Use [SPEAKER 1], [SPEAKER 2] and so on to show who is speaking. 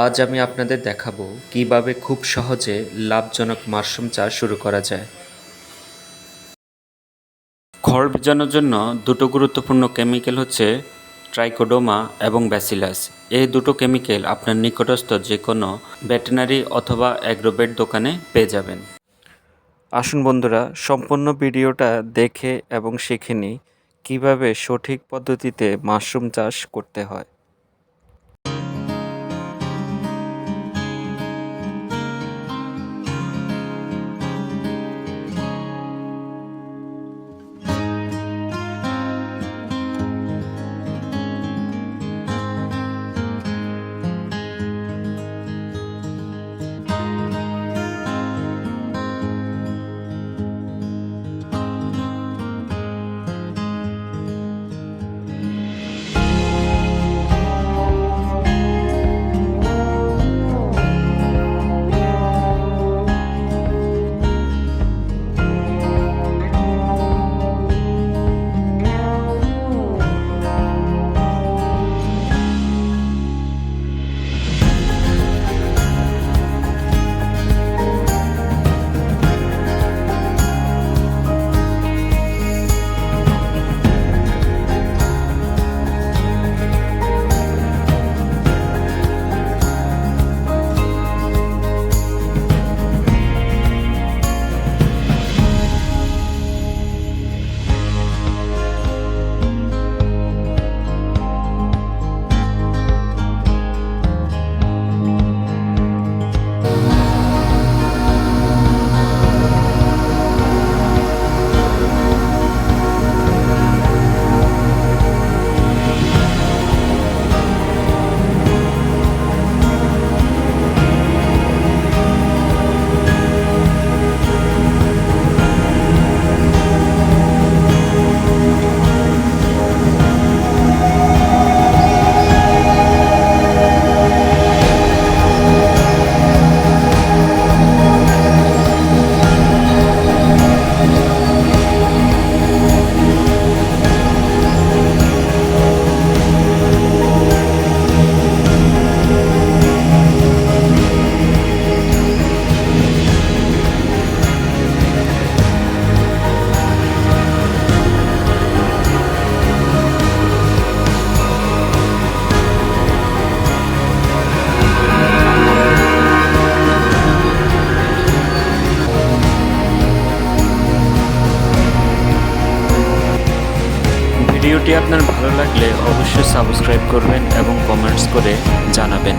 [SPEAKER 1] আজ আমি আপনাদের দেখাবো কিভাবে খুব সহজে লাভজনক মাশরুম চাষ শুরু করা যায়। খড় ভিজানোর জন্য দুটো গুরুত্বপূর্ণ কেমিক্যাল হচ্ছে ট্রাইকোডোমা এবং ব্যাসিলাস। এই দুটো কেমিক্যাল আপনার নিকটস্থ যে কোনো ভেটেরিনারি অথবা অ্যাগ্রোভেট দোকানে পেয়ে যাবেন। আসুন বন্ধুরা, সম্পূর্ণ ভিডিওটা দেখে এবং শিখে নিই কীভাবে সঠিক পদ্ধতিতে মাশরুম চাষ করতে হয়। ভিডিওটি আপনার ভালো লাগলে অবশ্যই সাবস্ক্রাইব করবেন এবং কমেন্টস করে জানাবেন।